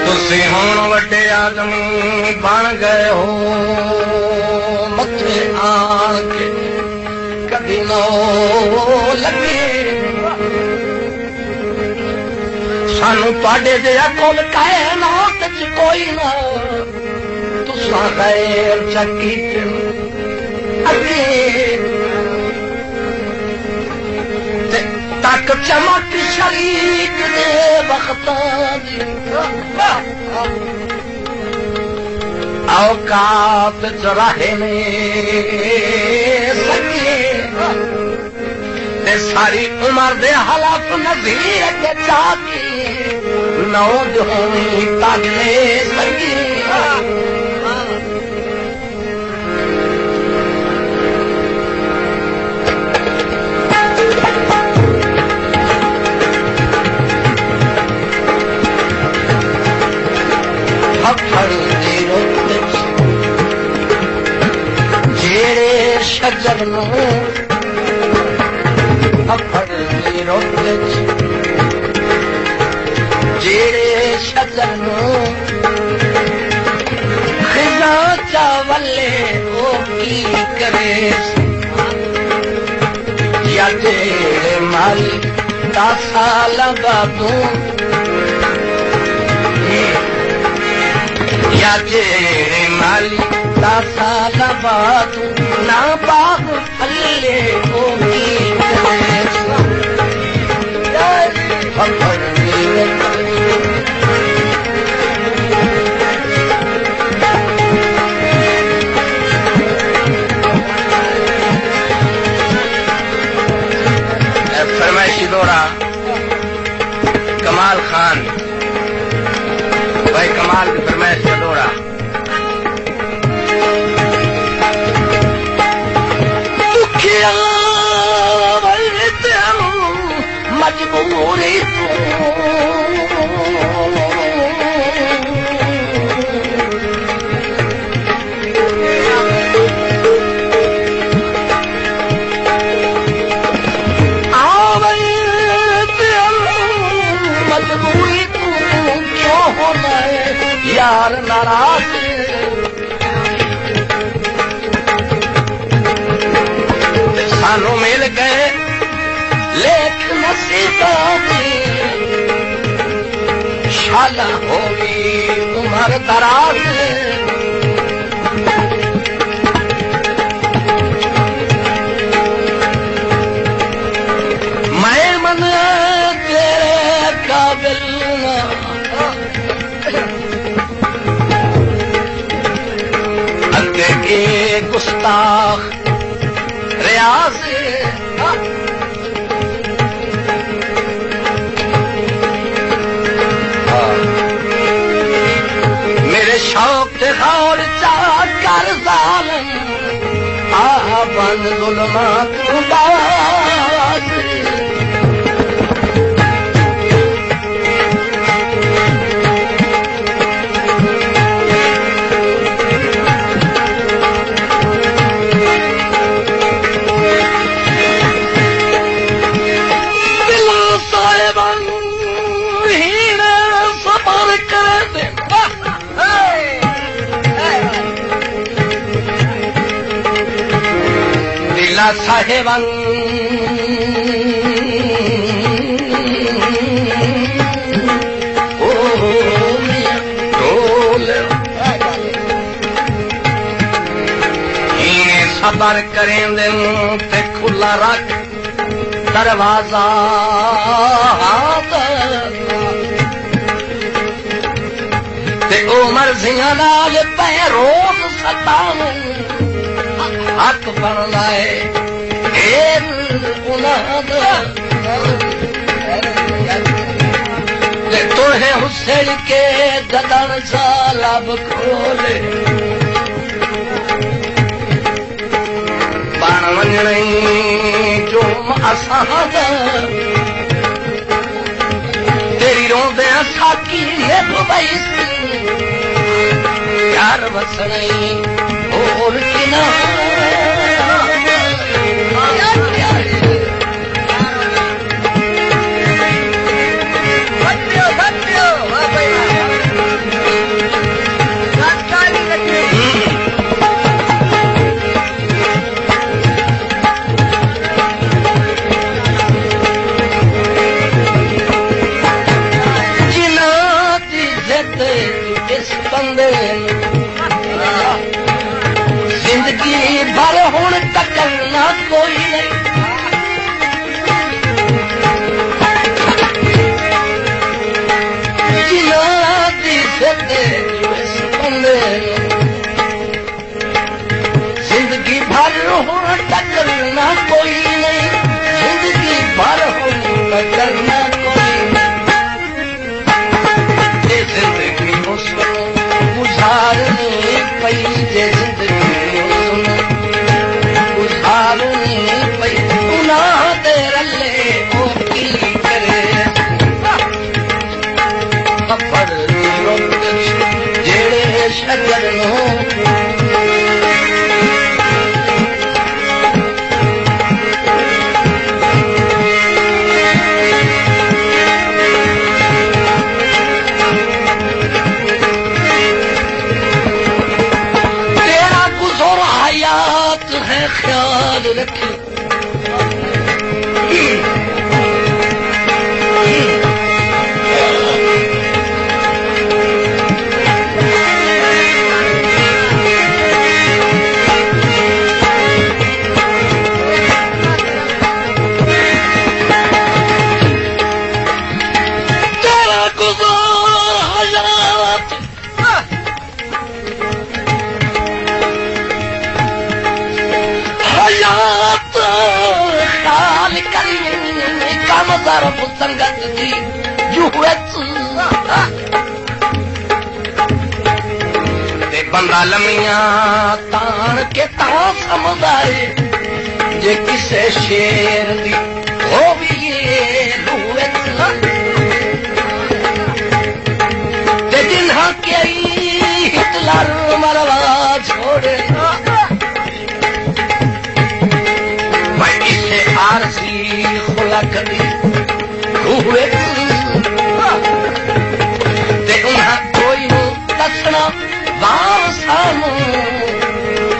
तुसी हुण वड्डे आदमी बन गए हो, मथे आण के कदी ना लगे। सानू तुहाडे जिहा कुल कायनात च कोई ना, तुसां गैर चकी अगे तक चमक शरीक दे वक्तां दी औकात च रहे ने सके ते सारी उम्र दे हलफ नज़ीर के चाकी नौ जोनी ताजले सके। जेड़े शजर अफड़ दी रुत जेड़े शजर खिजा चावले ओ की करे या जेड़े माली 10 साल बादू या जेड़े माली 10 साल बाद ना बाग फले ओ फरमाइशी दौरा कमाल खान भाई कमाल की फरमाइश का दौरा। मजबूरी मजबूरी तू क्यों होना है यार नाराज। सानू मिल गए लेख नसीबा की शाला होगी उम्र दराज। मैं मन तेरे काबिल अगे के गुस्ताख रियाज मेरे शौक ते गौर चाह कर जालिम बन जुल्मात उदास। साहेबन सबर करें ते खुला रख दरवाजा ते ओ मर्जियां नाल पैरोज सतावे हक बन लाए तोहे हुसैन के गदन सा लब खोले बन वञणी जो असां तेरी रोंदे साकी दुबई यार वसणी और किना सजन तेरा गुज़र हयात है ख्याल रखे ضرب संगत जी ते बंदा लमियां तान के तां समझाए जे किसे शेर दी हो भी ते जिन्हा के हिटलर मरवा छोड़े भाई इसे आरसी खुला कदी ते उन्हें कोई दसना वार सानू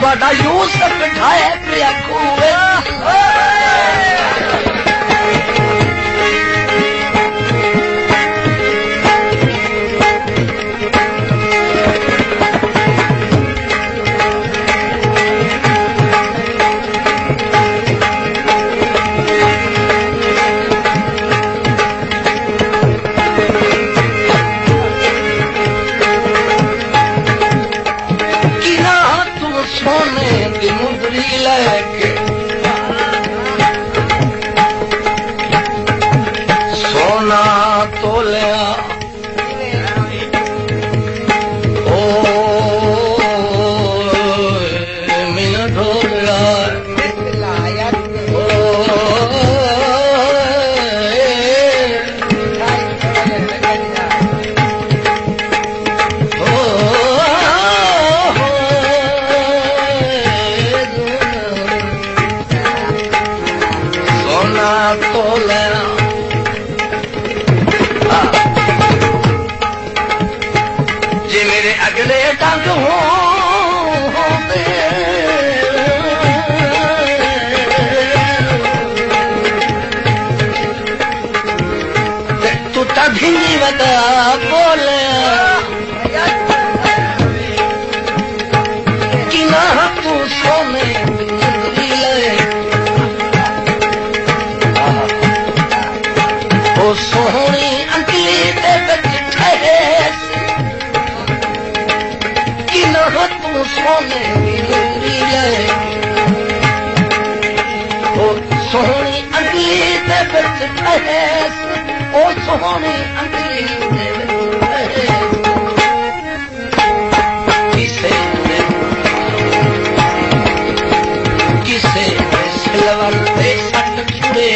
बड़ा यूसुफ ढाए पिया खूए सोना तोलिया ओ मिन ढोलिया अगले डंग हो तू तभी बता बोले कि ना तू सोने ओ सोहनी अंकली दे बिच ठहरे तू सोने ओ सोहनी अंगली दे बिच ठहस ओ सोहनी अंगली दे बिच किसे किसे सिलवर पे सट छुड़े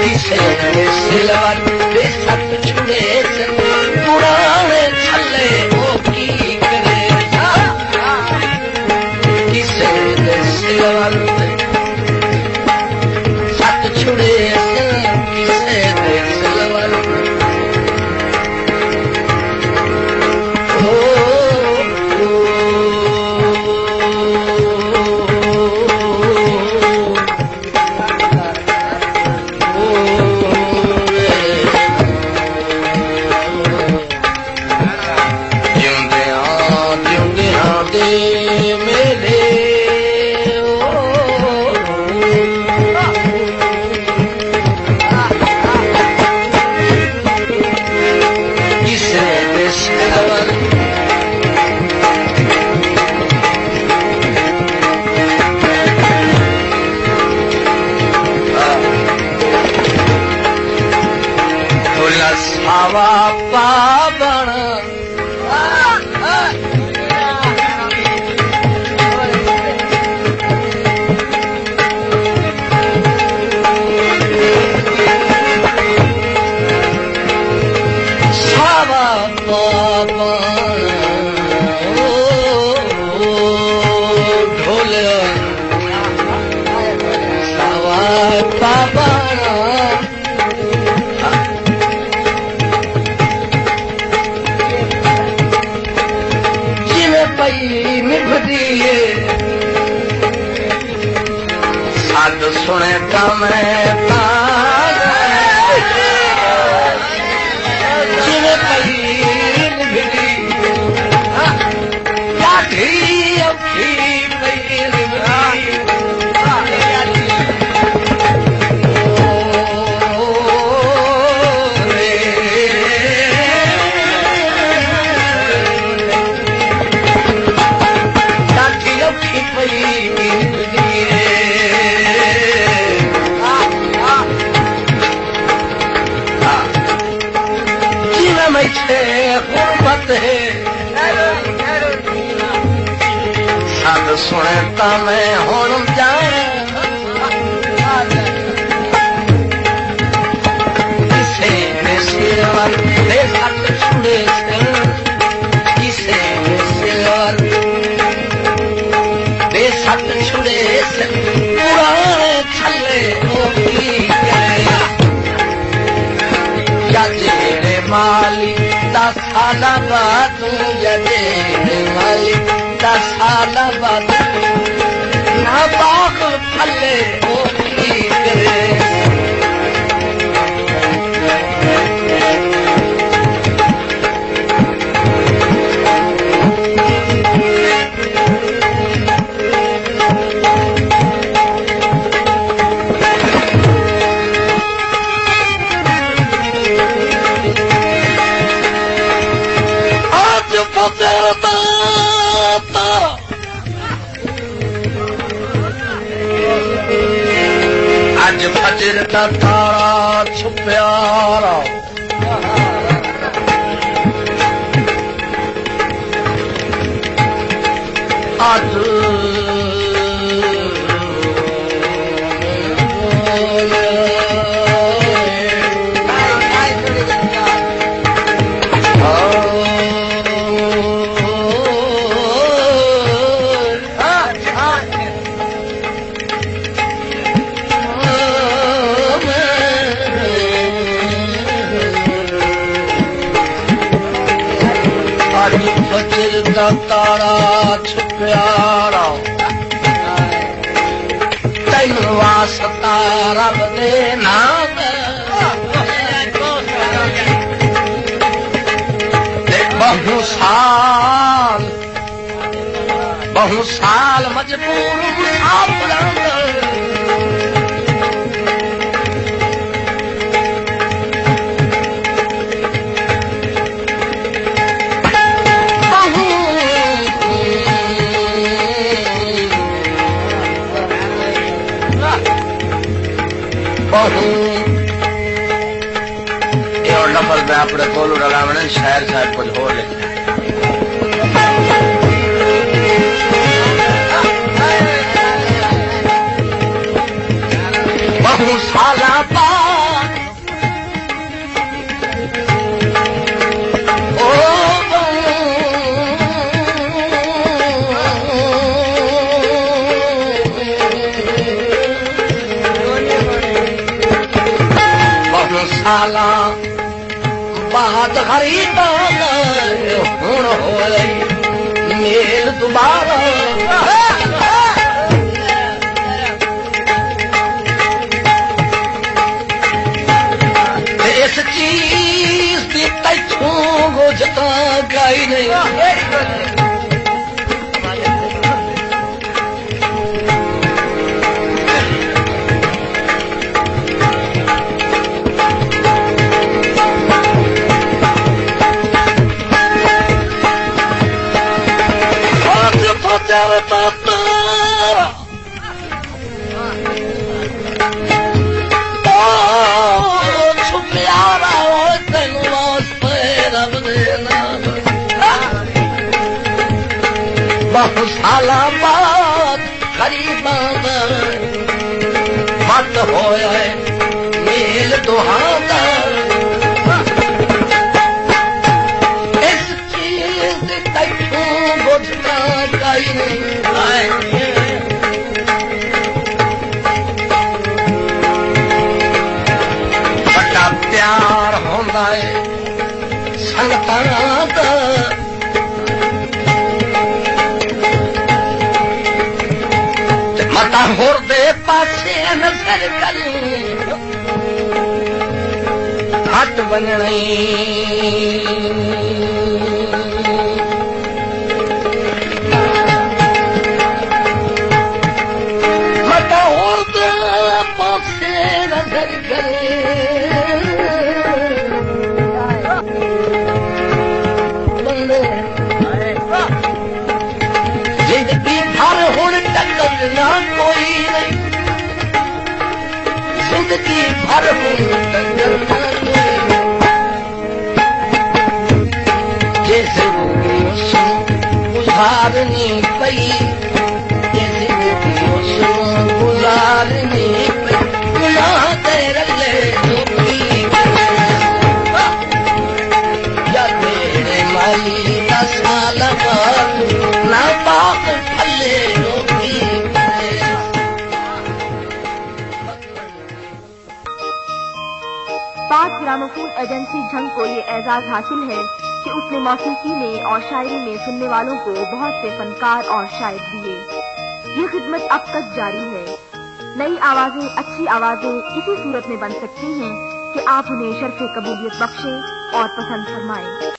किसे सिलवर पे सट छुड़े पुराने छले सत छुड़े किसे दे सिलवर हवा पावण सावा पावण सुने का मैं जिन्हें पीर मिली लाठी अखी पीर मिली सद सुने ता मैं हुण जाने किसे ने सिर दे सत छुड़े किसे ने सिर दे सत छुड़े पुराने छले जेड़े माली 10 साल बाद जेड़े माली 10 साल बाद ना बाग फले करे आज फजर का तारा छुपया आज तारा छुपया तैन वास्ता रब दे नाम बहु साल मजबूर और नंबर में अपने कोलू लगावने शायर साहब कुछ हो लिखे बहु साला बाद ओ साला बाद खरीदा हुण होई मेल दोबारा इस चीज की तैथों गुजता गई नहीं बहु साला बाद खरीदा मत होया मेल दुहादा इस चीज तैथों बुझता गई बड़ा प्यार होंदा है संगतां दा होर दे पासे न नज़र कर हट वञणी मता होत पासे नज़र करे जिंदगी भर हुण टकरना कोई नहीं जिंदगी भर हुण टकरना गुजारनी पई जिंदगी गुजारनी पई गुनाह तेरे या तेरे माली का साल ना पाक फले रोकी पाक ग्रामोफोन एजेंसी झंग को ये एजाज हासिल है कि उसने मौसीकी में और शायरी में सुनने वालों को बहुत से फनकार और शायर दिए। ये खिदमत अब तक जारी है। नई आवाजें, अच्छी आवाजें इसी सूरत में बन सकती हैं कि आप उन्हें शर्फ़े कबूलियत बख्शें और पसंद फरमाएं।